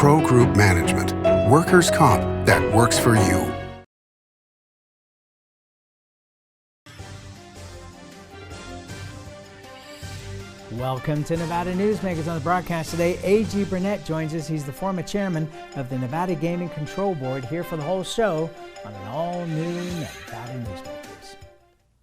Pro Group Management, workers' comp that works for you. Welcome to Nevada Newsmakers. On the broadcast today, A.G. Burnett joins us. He's the former chairman of the Nevada Gaming Control Board, here for the whole show on an all-new Nevada Newsmakers.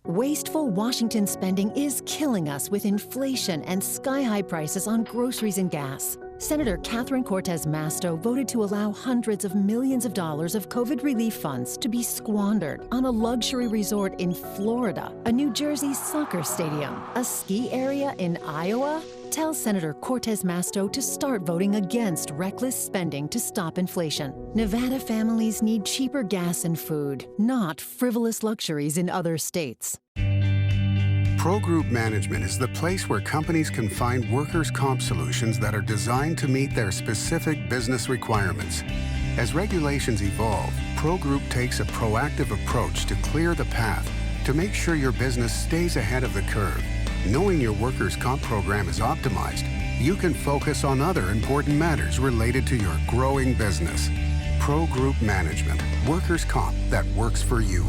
Wasteful Washington spending is killing us with inflation and sky-high prices on groceries and gas. Senator Catherine Cortez Masto voted to allow hundreds of millions of dollars of COVID relief funds to be squandered on a luxury resort in Florida, a New Jersey soccer stadium, a ski area in Iowa. Tell Senator Cortez Masto to start voting against reckless spending to stop inflation. Nevada families need cheaper gas and food, not frivolous luxuries in other states. Pro Group Management is the place where companies can find workers' comp solutions that are designed to meet their specific business requirements. As regulations evolve, Pro Group takes a proactive approach to clear the path to make sure your business stays ahead of the curve. Knowing your workers' comp program is optimized, you can focus on other important matters related to your growing business. Pro Group Management, workers' comp that works for you.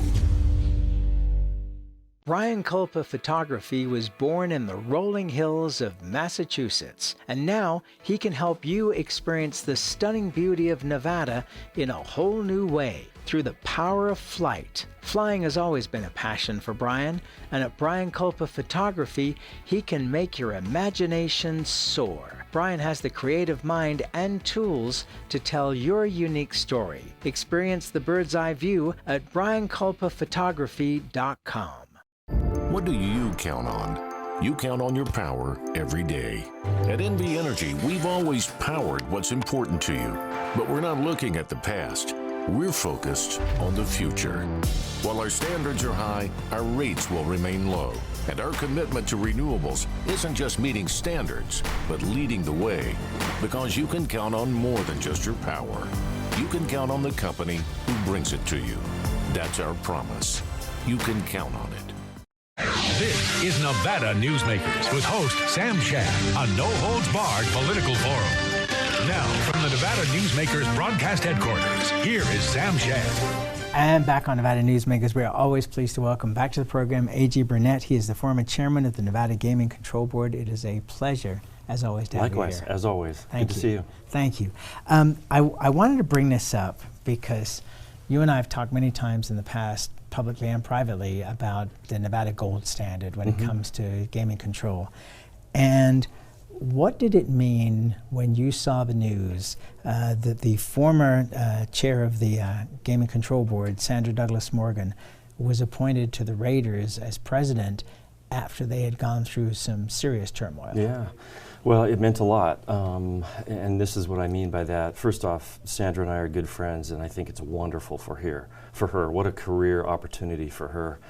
Brian Culpa Photography was born in the rolling hills of Massachusetts, and now he can help you experience the stunning beauty of Nevada in a whole new way through the power of flight. Flying has always been a passion for Brian, and at Brian Culpa Photography, he can make your imagination soar. Brian has the creative mind and tools to tell your unique story. Experience the bird's eye view at brianculpaphotography.com. What do you count on? You count on your power every day. At NV Energy, we've always powered what's important to you, but we're not looking at the past. We're focused on the future. While our standards are high, our rates will remain low. And our commitment to renewables isn't just meeting standards, but leading the way. Because you can count on more than just your power. You can count on the company who brings it to you. That's our promise. You can count on it. This is Nevada Newsmakers with host Sam Shad, a no-holds-barred political forum. Now, from the Nevada Newsmakers broadcast headquarters, here is Sam Shad. And back on Nevada Newsmakers, we are always pleased to welcome back to the program A.G. Burnett. He is the former chairman of the Nevada Gaming Control Board. It is a pleasure, as always, to have you here. Likewise, as always. Thank Good you. to see you. Thank you. I wanted to bring this up because you and I have talked many times in the past, publicly and privately, about the Nevada gold standard when it comes to gaming control. And what did it mean when you saw the news that the former chair of the Gaming Control Board, Sandra Douglas Morgan, was appointed to the Raiders as president after they had gone through some serious turmoil? Yeah. Well, it meant a lot, and this is what I mean by that. First off, Sandra and I are good friends, and I think it's wonderful for her. What a career opportunity for her.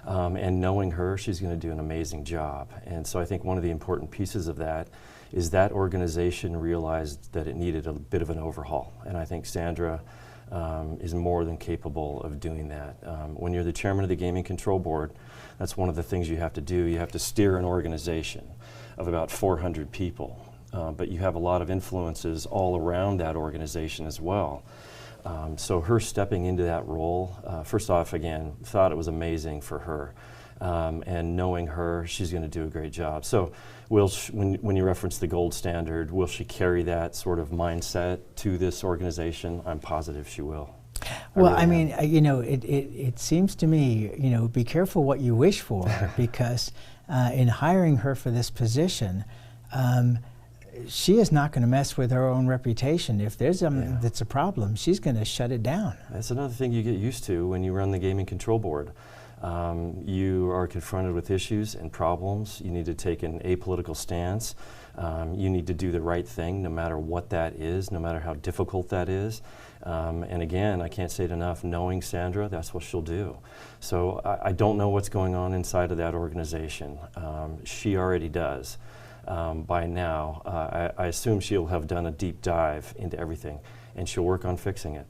And knowing her, she's going to do an amazing job. And so I think one of the important pieces of that is that organization realized that it needed a bit of an overhaul. And I think Sandra is more than capable of doing that. When you're the chairman of the Gaming Control Board, that's one of the things you have to do. You have to steer an organization of about 400 people, but you have a lot of influences all around that organization as well. So her stepping into that role, first off, again, thought it was amazing for her. And knowing her, she's going to do a great job. So when you reference the gold standard, will she carry that sort of mindset to this organization? I'm positive she will. Well, I mean, you know, it seems to me, you know, be careful what you wish for, because in hiring her for this position, she is not going to mess with her own reputation. If there's something that's a problem, she's going to shut it down. That's another thing you get used to when you run the Gaming Control Board. You are confronted with issues and problems. You need to take an apolitical stance. You need to do the right thing no matter what that is, no matter how difficult that is. And again, I can't say it enough, knowing Sandra, that's what she'll do. So I don't know what's going on inside of that organization. She already does. By now, I assume she'll have done a deep dive into everything, and she'll work on fixing it.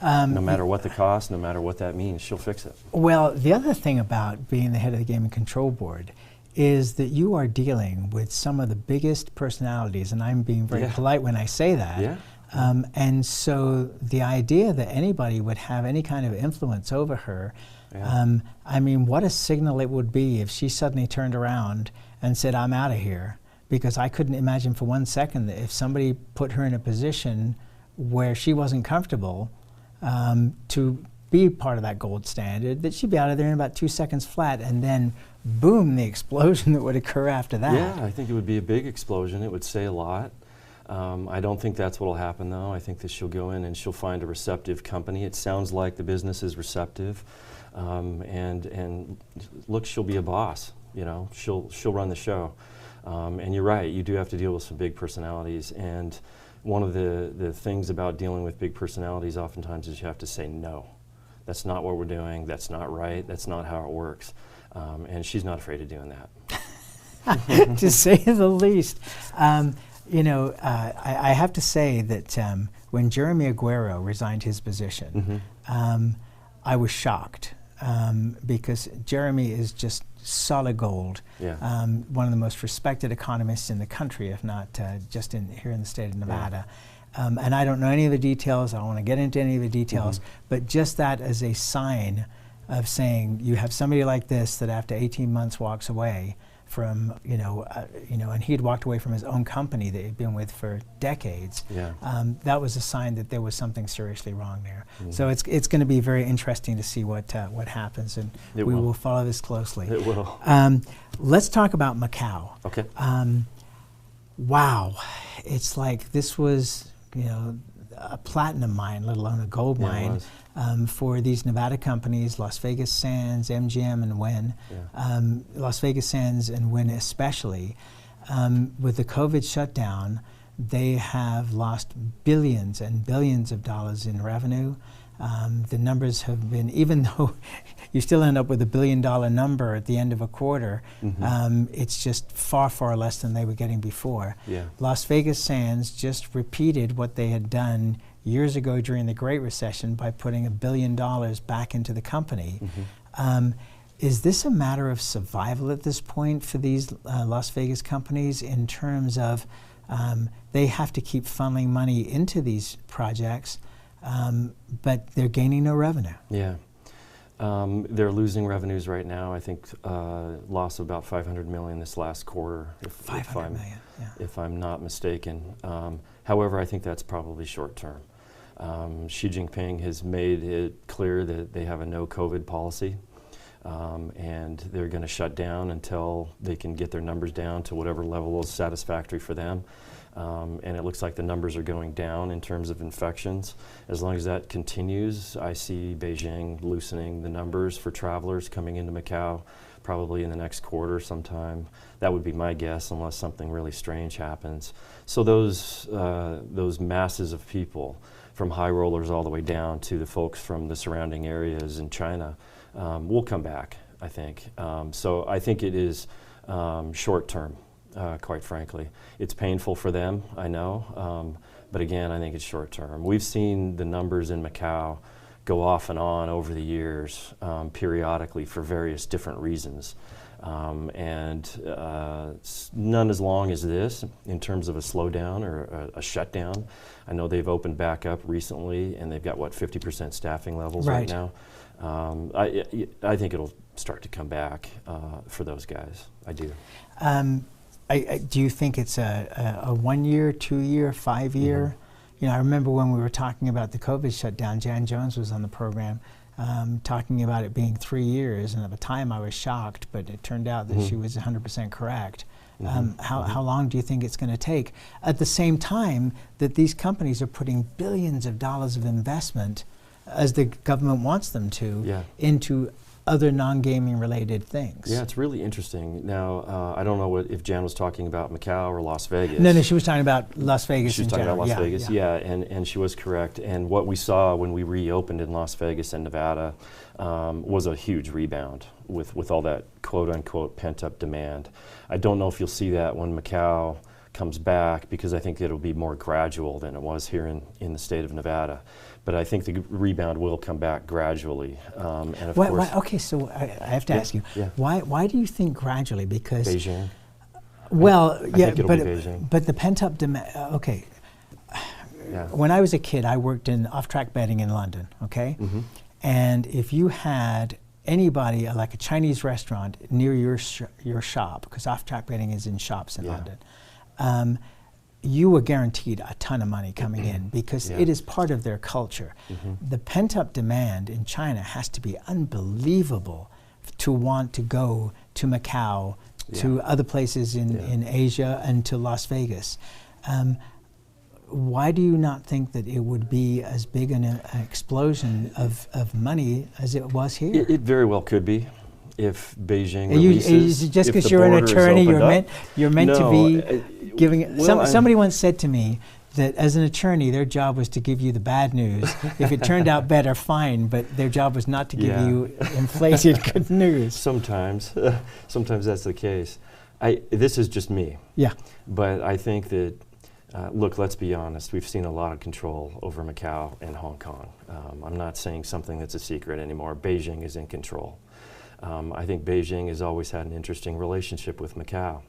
No matter what the cost, no matter what that means, she'll fix it. Well, the other thing about being the head of the Gaming Control Board is that you are dealing with some of the biggest personalities, and I'm being very polite when I say that, And so the idea that anybody would have any kind of influence over her, I mean, what a signal it would be if she suddenly turned around and said, I'm out of here. Because I couldn't imagine for 1 second that if somebody put her in a position where she wasn't comfortable to be part of that gold standard, that she'd be out of there in about 2 seconds flat, and then boom, the explosion that would occur after that. Yeah, I think it would be a big explosion. It would say a lot. I don't think that's what will happen, though. I think that she'll go in and she'll find a receptive company. It sounds like the business is receptive, and look, she'll be a boss. You know, she'll run the show. And you're right, you do have to deal with some big personalities, and one of the things about dealing with big personalities oftentimes is you have to say no. That's not what we're doing, that's not right, that's not how it works. And she's not afraid of doing that. To say the least. You know, I have to say that when Jeremy Aguero resigned his position, I was shocked because Jeremy is just solid gold. Yeah. One of the most respected economists in the country, if not just here in the state of Nevada. Yeah. And I don't know any of the details. I don't want to get into any of the details, but just that as a sign of saying you have somebody like this that after 18 months walks away from, and he'd walked away from his own company that he'd been with for decades. Yeah. That was a sign that there was something seriously wrong there. So it's going to be very interesting to see what happens, and we will follow this closely. It will. Let's talk about Macau. Okay. Wow, it's like this was, a platinum mine, let alone a gold mine, for these Nevada companies, Las Vegas Sands, MGM, and Wynn. Yeah. Las Vegas Sands and Wynn especially. With the COVID shutdown, they have lost billions and billions of dollars in revenue. The numbers have been, even though you still end up with $1 billion number at the end of a quarter, it's just far, far less than they were getting before. Yeah. Las Vegas Sands just repeated what they had done years ago during the Great Recession by putting $1 billion back into the company. Is this a matter of survival at this point for these Las Vegas companies in terms of they have to keep funneling money into these projects, but they're gaining no revenue? Yeah. They're losing revenues right now. I think loss of about $500 million this last quarter, if I'm not mistaken. However, I think that's probably short term. Xi Jinping has made it clear that they have a no COVID policy, and they're going to shut down until they can get their numbers down to whatever level is satisfactory for them. And it looks like the numbers are going down in terms of infections. As long as that continues, I see Beijing loosening the numbers for travelers coming into Macau probably in the next quarter sometime. That would be my guess, unless something really strange happens. So those masses of people, from high rollers all the way down to the folks from the surrounding areas in China, will come back, I think. So I think it is short term. Quite frankly. It's painful for them, I know, but again, I think it's short term. We've seen the numbers in Macau go off and on over the years, periodically for various different reasons, and none as long as this in terms of a slowdown or a shutdown. I know they've opened back up recently, and they've got, 50% staffing levels right now. I think it'll start to come back for those guys. I do. Do you think it's a 1 year, 2 year, 5 year? I remember when we were talking about the COVID shutdown, Jan Jones was on the program talking about it being 3 years, and at the time I was shocked, but it turned out that she was 100% correct. How long do you think it's going to take? At the same time that these companies are putting billions of dollars of investment, as the government wants them to, into other non-gaming related things. Yeah, it's really interesting. Now, I don't know if Jan was talking about Macau or Las Vegas. No, she was talking about Las Vegas. She was talking about Las Vegas, and she was correct. And what we saw when we reopened in Las Vegas and Nevada was a huge rebound with all that quote-unquote pent-up demand. I don't know if you'll see that when Macau comes back, because I think it'll be more gradual than it was here in the state of Nevada. But I think the rebound will come back gradually. And of course, okay, so I have to ask you, why do you think gradually? Because Beijing. Well, I think it'll be Beijing. But the pent-up demand. Okay, Yeah. When I was a kid, I worked in off-track betting in London, okay? And if you had anybody, like a Chinese restaurant near your shop, because off-track betting is in shops in London, you were guaranteed a ton of money coming in because it is part of their culture. The pent-up demand in China has to be unbelievable to want to go to Macau, to other places in Asia, and to Las Vegas. Why do you not think that it would be as big an explosion of money as it was here? It very well could be, if Beijing releases. Just if because the you're an borders attorney, opened you're meant up. to No, be giving it. well, Somebody once said to me that as an attorney, their job was to give you the bad news. If it turned out better, fine, but their job was not to give you inflated good news. Sometimes that's the case. This is just me. Yeah. But I think that, look, let's be honest, we've seen a lot of control over Macau and Hong Kong. I'm not saying something that's a secret anymore. Beijing is in control. I think Beijing has always had an interesting relationship with Macau.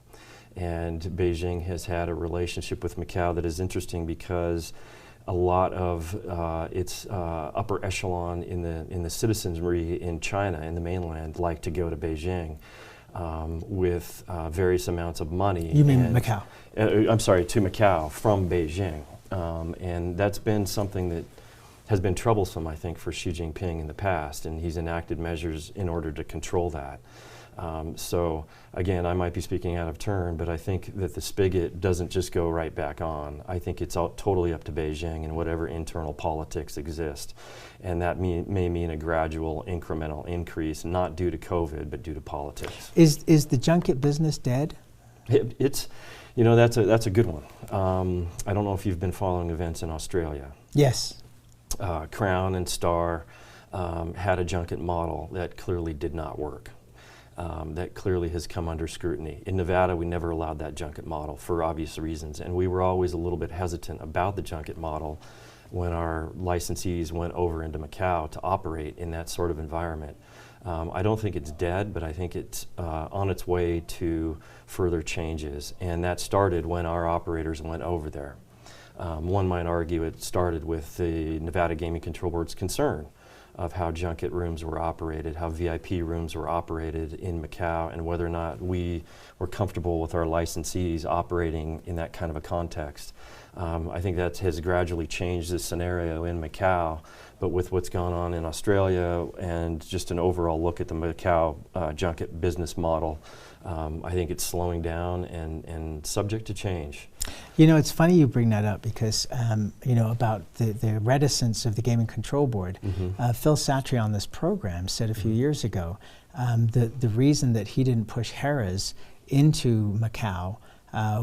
And Beijing has had a relationship with Macau that is interesting because a lot of its upper echelon in the citizenry in China, in the mainland, like to go to Beijing with various amounts of money. You mean Macau? I'm sorry, to Macau from Beijing. And that's been something that has been troublesome, I think, for Xi Jinping in the past, and he's enacted measures in order to control that. So again, I might be speaking out of turn, but I think that the spigot doesn't just go right back on. I think it's all totally up to Beijing and whatever internal politics exist. And that may mean a gradual incremental increase, not due to COVID, but due to politics. Is the junket business dead? It's, you know, that's a good one. I don't know if you've been following events in Australia. Yes. Crown and Star had a junket model that clearly did not work. That clearly has come under scrutiny. In Nevada, we never allowed that junket model for obvious reasons, and we were always a little bit hesitant about the junket model when our licensees went over into Macau to operate in that sort of environment. I don't think it's dead, but I think it's on its way to further changes, and that started when our operators went over there. One might argue it started with the Nevada Gaming Control Board's concern of how junket rooms were operated, how VIP rooms were operated in Macau, and whether or not we were comfortable with our licensees operating in that kind of a context. I think that has gradually changed the scenario in Macau, but with what's gone on in Australia and just an overall look at the Macau junket business model, I think it's slowing down and subject to change. You know, it's funny you bring that up because, you know, about the reticence of the Gaming Control Board. Phil Satry on this program said a few years ago the reason that he didn't push Harrah's into Macau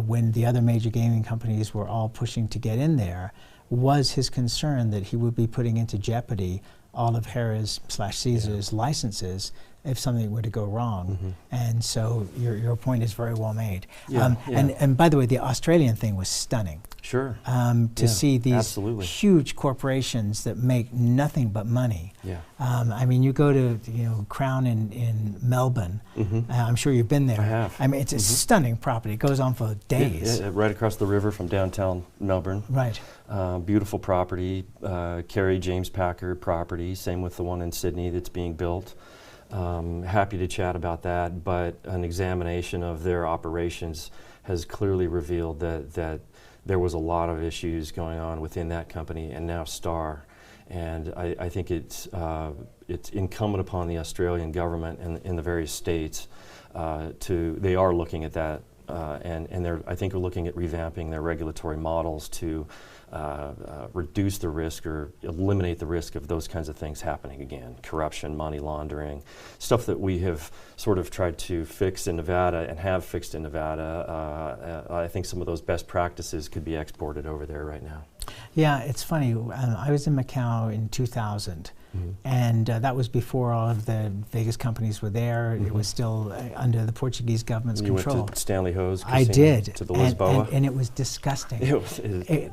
when the other major gaming companies were all pushing to get in there was his concern that he would be putting into jeopardy all of Harrah's / Caesar's licenses if something were to go wrong. And so your point is very well made. And by the way, the Australian thing was stunning. Sure. To see these huge corporations that make nothing but money. I mean, you go to Crown in Melbourne. I'm sure you've been there. I have. I mean, it's a stunning property. It goes on for days. Right across the river from downtown Melbourne. Right. Beautiful property. Kerry James Packer property. Same with the one in Sydney that's being built. Happy to chat about that, but an examination of their operations has clearly revealed that there was a lot of issues going on within that company and now Star. And I think it's incumbent upon the Australian government and the various states they are looking at that and I think are looking at revamping their regulatory models to reduce the risk or eliminate the risk of those kinds of things happening again. Corruption, money laundering, stuff that we have sort of tried to fix in Nevada and have fixed in Nevada. I think some of those best practices could be exported over there right now. Yeah, it's funny. I was in Macau in 2000. And that was before all of the Vegas companies were there. It was still under the Portuguese government's control. You went to Stanley Ho's I did. To the Lisboa. And it was disgusting. It's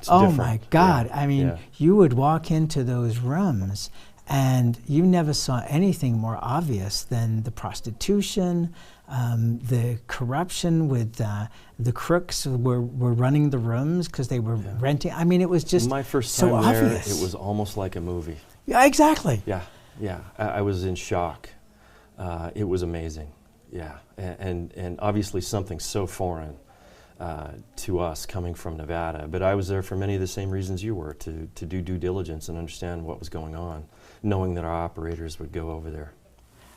oh different. my God. I mean, you would walk into those rooms And you never saw anything more obvious than the prostitution, the corruption with the crooks who were running the rooms because they were renting. I mean, it was just my first so time there, obvious. it was almost like a movie. Yeah, exactly. Yeah. I was in shock. It was amazing. Yeah, and obviously something so foreign to us coming from Nevada. But I was there for many of the same reasons you were, to do due diligence and understand what was going on, knowing that our operators would go over there.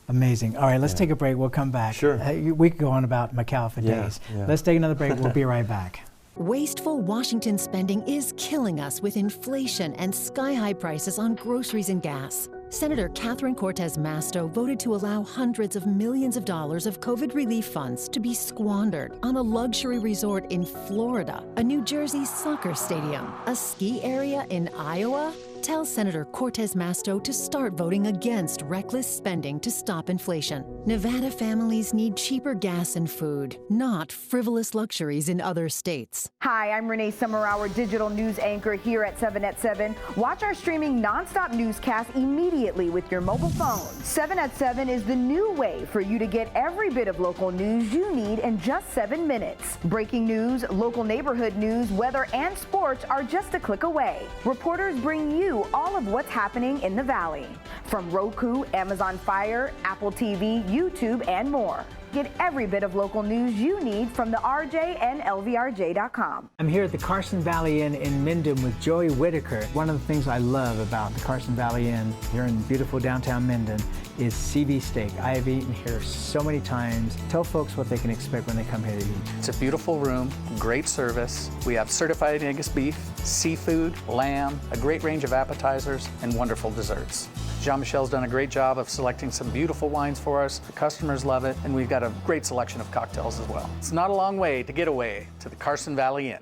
Amazing. All right, let's take a break. We'll come back. Sure. We could go on about Macau for days. Yeah. Let's take another break. We'll be right back. Wasteful Washington spending is killing us with inflation and sky-high prices on groceries and gas. Senator Catherine Cortez Masto voted to allow hundreds of millions of dollars of COVID relief funds to be squandered on a luxury resort in Florida, a New Jersey soccer stadium, a ski area in Iowa. Tell Senator Cortez Masto to start voting against reckless spending to stop inflation. Nevada families need cheaper gas and food, not frivolous luxuries in other states. Hi, I'm Renee Summerhour, digital news anchor here at 7 at 7. Watch our streaming nonstop newscast immediately with your mobile phone. 7 at 7 is the new way for you to get every bit of local news you need in just 7 minutes. Breaking news, local neighborhood news, weather, and sports are just a click away. Reporters bring you all of what's happening in the Valley. From Roku, Amazon Fire, Apple TV, YouTube, and more. Get every bit of local news you need from the RJ and LVRJ.com. I'm here at the Carson Valley Inn in Minden with Joey Whitaker. One of the things I love about the Carson Valley Inn here in beautiful downtown Minden is CB steak. I have eaten here so many times. Tell folks what they can expect when they come here to eat. It's a beautiful room, great service. We have certified Angus beef, seafood, lamb, a great range of appetizers, and wonderful desserts. Jean-Michel's done a great job of selecting some beautiful wines for us. The customers love it, and we've got a great selection of cocktails as well. It's not a long way to get away to the Carson Valley Inn.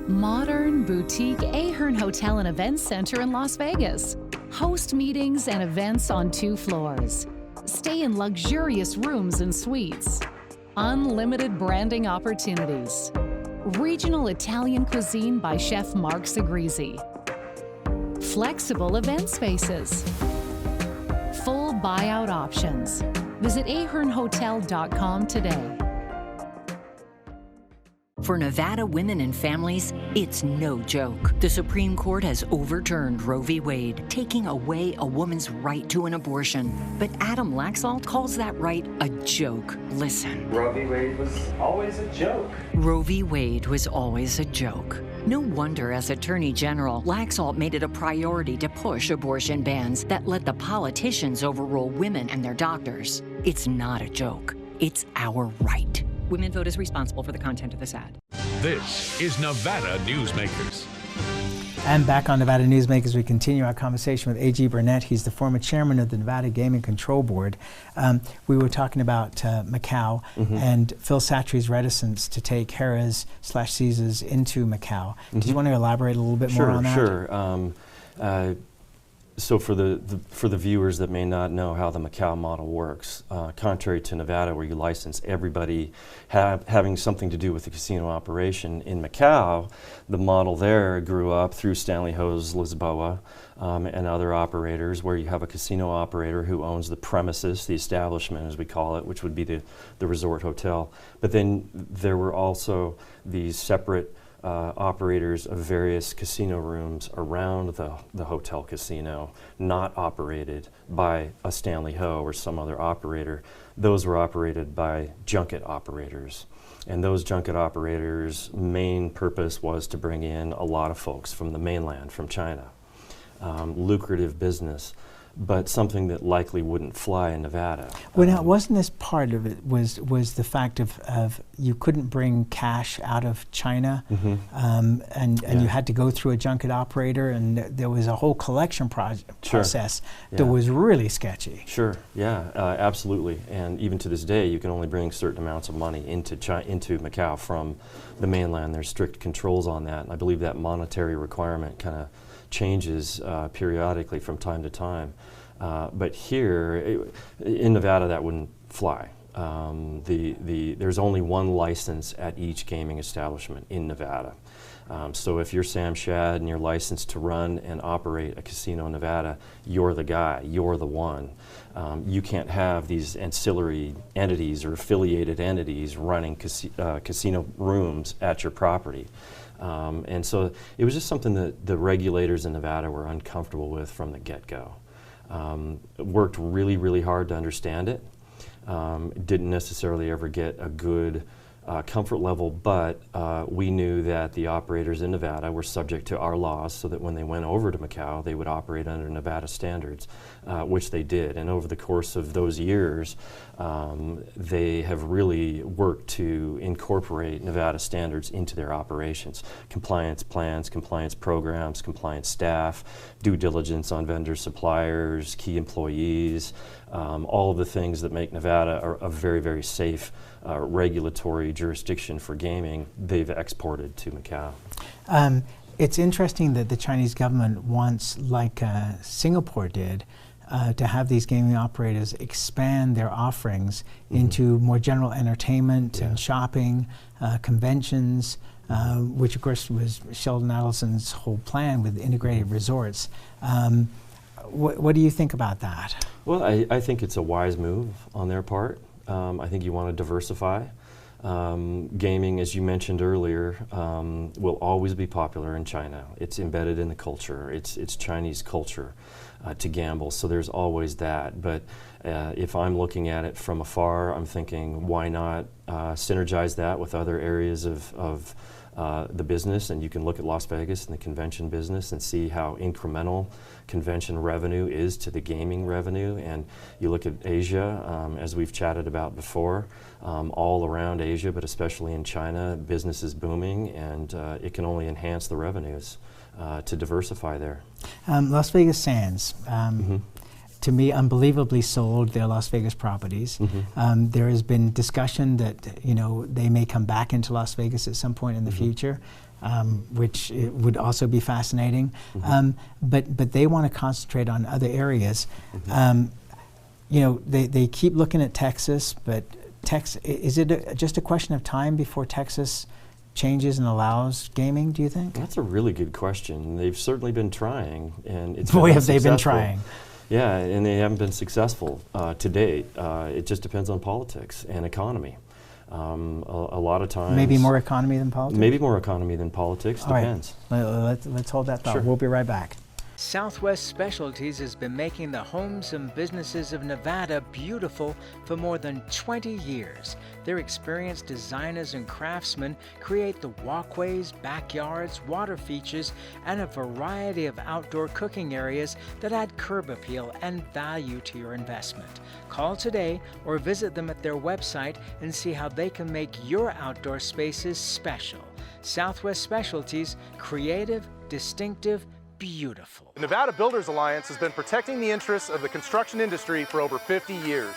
Modern boutique Ahern Hotel and Events Center in Las Vegas. Host meetings and events on 2 floors. Stay in luxurious rooms and suites. Unlimited branding opportunities. Regional Italian cuisine by Chef Mark Segrisi. Flexible event spaces. Full buyout options. Visit ahernhotel.com today. For Nevada women and families, it's no joke. The Supreme Court has overturned Roe v. Wade, taking away a woman's right to an abortion. But Adam Laxalt calls that right a joke. Listen. Roe v. Wade was always a joke. Roe v. Wade was always a joke. No wonder, as Attorney General, Laxalt made it a priority to push abortion bans that let the politicians overrule women and their doctors. It's not a joke. It's our right. Women Vote is responsible for the content of this ad. This is Nevada Newsmakers. And back on Nevada Newsmakers, we continue our conversation with A.G. Burnett. He's the former chairman of the Nevada Gaming Control Board. We were talking about Macau and Phil Satri's reticence to take Harrah's/Caesars into Macau. Did you want to elaborate a little bit more on that? Sure. So for the viewers that may not know how the Macau model works, contrary to Nevada where you license everybody having something to do with the casino operation, in Macau, the model there grew up through Stanley Ho's Lisboa and other operators, where you have a casino operator who owns the premises, the establishment as we call it, which would be the resort hotel. But then there were also these separate operators of various casino rooms around the hotel casino, not operated by a Stanley Ho or some other operator. Those were operated by junket operators. And those junket operators' main purpose was to bring in a lot of folks from the mainland, from China. Lucrative business, but something that likely wouldn't fly in Nevada. Well, now, wasn't this part of it was the fact of you couldn't bring cash out of China, and you had to go through a junket operator, and there was a whole collection process that was really sketchy. Sure, yeah, absolutely. And even to this day, you can only bring certain amounts of money into Macau from the mainland. There's strict controls on that, and I believe that monetary requirement kind of changes periodically from time to time. But here in Nevada, that wouldn't fly. There's only one license at each gaming establishment in Nevada. So if you're Sam Shad and you're licensed to run and operate a casino in Nevada, you're the guy, you're the one. You can't have these ancillary entities or affiliated entities running casino rooms at your property. And so it was just something that the regulators in Nevada were uncomfortable with from the get-go. Worked really, really hard to understand it. Didn't necessarily ever get a good comfort level, but we knew that the operators in Nevada were subject to our laws, so that when they went over to Macau, they would operate under Nevada standards, which they did. And over the course of those years, they have really worked to incorporate Nevada standards into their operations. Compliance plans, compliance programs, compliance staff, due diligence on vendors, suppliers, key employees, all of the things that make Nevada a very, very safe regulatory jurisdiction for gaming, they've exported to Macau. It's interesting that the Chinese government wants, like Singapore did, to have these gaming operators expand their offerings into more general entertainment and shopping, conventions, which of course was Sheldon Adelson's whole plan with integrated resorts. What do you think about that? Well, I think it's a wise move on their part. I think you want to diversify. Gaming, as you mentioned earlier, will always be popular in China. It's embedded in the culture. It's Chinese culture to gamble, so there's always that. But if I'm looking at it from afar, I'm thinking, why not synergize that with other areas of the business? And you can look at Las Vegas and the convention business and see how incremental convention revenue is to the gaming revenue. And you look at Asia, as we've chatted about before, all around Asia, but especially in China, business is booming, and it can only enhance the revenues to diversify there. Las Vegas Sands. To me, unbelievably sold their Las Vegas properties. There has been discussion that they may come back into Las Vegas at some point in the future, which it would also be fascinating. But they want to concentrate on other areas. They keep looking at Texas, but is it just a question of time before Texas changes and allows gaming, do you think? That's a really good question. They've certainly been trying, and it's boy, have they been trying. Yeah, and they haven't been successful to date. It just depends on politics and economy. A lot of times... Maybe more economy than politics? Maybe more economy than politics, depends. Right. Let's hold that thought. Sure. We'll be right back. Southwest Specialties has been making the homes and businesses of Nevada beautiful for more than 20 years. Their experienced designers and craftsmen create the walkways, backyards, water features, and a variety of outdoor cooking areas that add curb appeal and value to your investment. Call today or visit them at their website and see how they can make your outdoor spaces special. Southwest Specialties, creative, distinctive, beautiful. The Nevada Builders Alliance has been protecting the interests of the construction industry for over 50 years.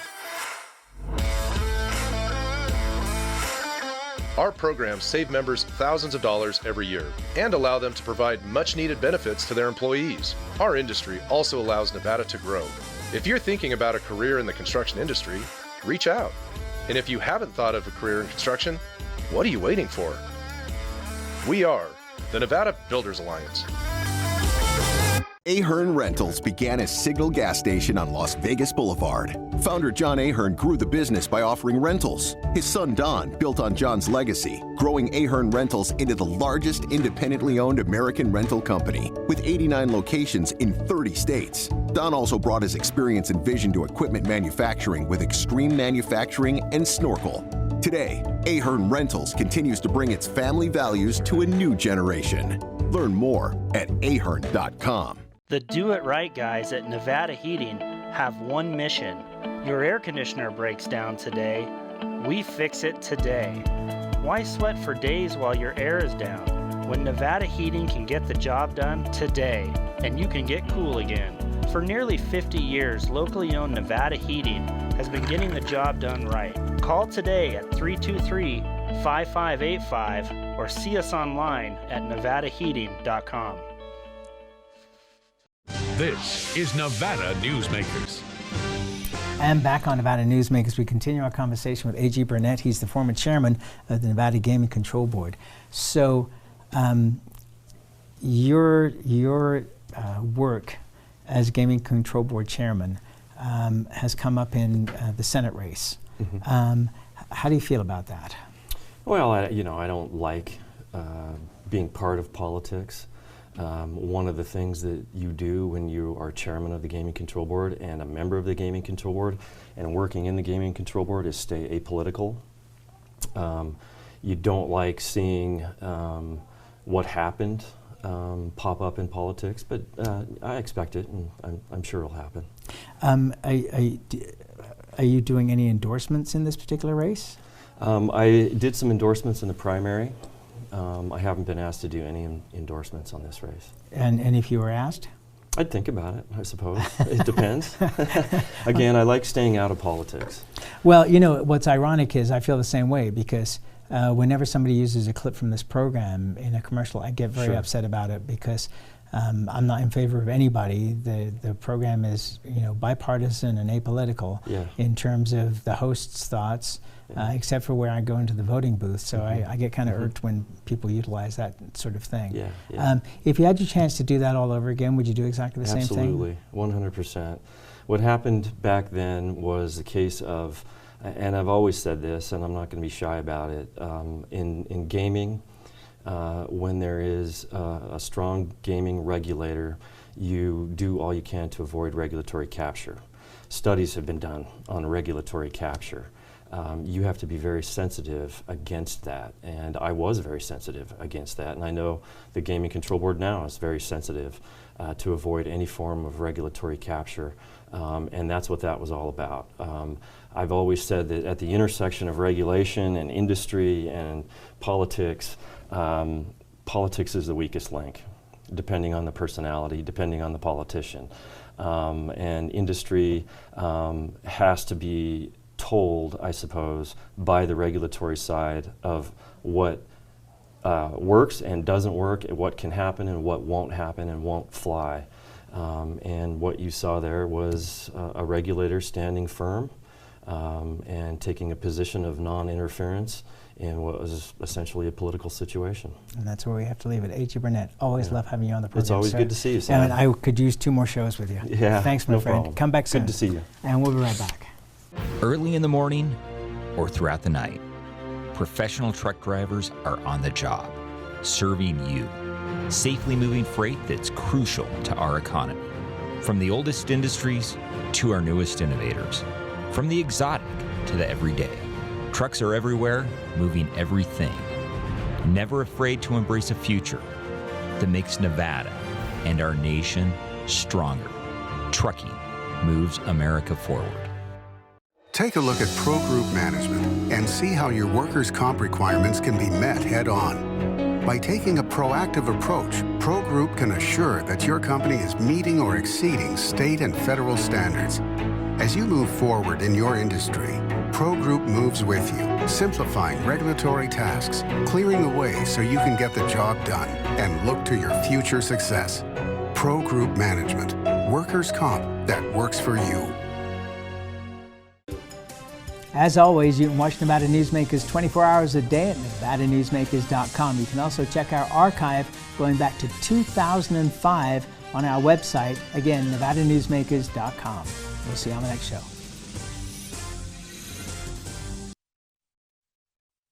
Our programs save members thousands of dollars every year and allow them to provide much-needed benefits to their employees. Our industry also allows Nevada to grow. If you're thinking about a career in the construction industry, reach out. And if you haven't thought of a career in construction, what are you waiting for? We are the Nevada Builders Alliance. Ahern Rentals began as Signal Gas Station on Las Vegas Boulevard. Founder John Ahern grew the business by offering rentals. His son Don built on John's legacy, growing Ahern Rentals into the largest independently owned American rental company, with 89 locations in 30 states. Don also brought his experience and vision to equipment manufacturing with Extreme Manufacturing and Snorkel. Today, Ahern Rentals continues to bring its family values to a new generation. Learn more at ahern.com. The Do It Right guys at Nevada Heating have one mission. Your air conditioner breaks down today. We fix it today. Why sweat for days while your air is down when Nevada Heating can get the job done today and you can get cool again? For nearly 50 years, locally owned Nevada Heating has been getting the job done right. Call today at 323-5585 or see us online at nevadaheating.com. This is Nevada Newsmakers. And back on Nevada Newsmakers, we continue our conversation with A.G. Burnett. He's the former chairman of the Nevada Gaming Control Board. So Your work as Gaming Control Board Chairman has come up in the Senate race. Mm-hmm. How do you feel about that? Well, I don't like being part of politics. One of the things that you do when you are chairman of the Gaming Control Board and a member of the Gaming Control Board and working in the Gaming Control Board is stay apolitical. You don't like seeing what happened pop up in politics, but I expect it, and I'm sure it'll happen. Are you doing any endorsements in this particular race? I did some endorsements in the primary. I haven't been asked to do any endorsements on this race. And if you were asked? I'd think about it, I suppose. It depends. Again, I like staying out of politics. Well, you know, what's ironic is I feel the same way, because whenever somebody uses a clip from this program in a commercial, I get very upset about it, because I'm not in favor of anybody. The program is, bipartisan and apolitical in terms of the host's thoughts, except for where I go into the voting booth. So I get kind of irked when people utilize that sort of thing. If you had your chance to do that all over again, would you do exactly the same thing? Absolutely, 100%. What happened back then was a case of, and I've always said this, and I'm not going to be shy about it, in gaming, when there is a strong gaming regulator, you do all you can to avoid regulatory capture. Studies have been done on regulatory capture. You have to be very sensitive against that, and I was very sensitive against that, and I know the Gaming Control Board now is very sensitive to avoid any form of regulatory capture, and that's what that was all about. I've always said that at the intersection of regulation and industry and politics, politics is the weakest link, depending on the personality, depending on the politician. And industry has to be told, I suppose, by the regulatory side of what works and doesn't work, and what can happen and what won't happen and won't fly. And what you saw there was a regulator standing firm and taking a position of non-interference in what was essentially a political situation. And that's where we have to leave it. H.G. Burnett, always love having you on the program. It's always good to see you, Sam. And I could use 2 more shows with you. Yeah, thanks, my friend. Problem. Come back soon. Good to see you. And we'll be right back. Early in the morning or throughout the night, professional truck drivers are on the job, serving you, safely moving freight that's crucial to our economy. From the oldest industries to our newest innovators, from the exotic to the everyday. Trucks are everywhere, moving everything. Never afraid to embrace a future that makes Nevada and our nation stronger. Trucking moves America forward. Take a look at Pro Group Management and see how your workers' comp requirements can be met head-on. By taking a proactive approach, Pro Group can assure that your company is meeting or exceeding state and federal standards. As you move forward in your industry, Pro Group moves with you, simplifying regulatory tasks, clearing the way so you can get the job done and look to your future success. Pro Group Management, workers' comp that works for you. As always, you can watch Nevada Newsmakers 24 hours a day at NevadaNewsmakers.com. You can also check our archive going back to 2005 on our website. Again, NevadaNewsmakers.com. We'll see you on the next show.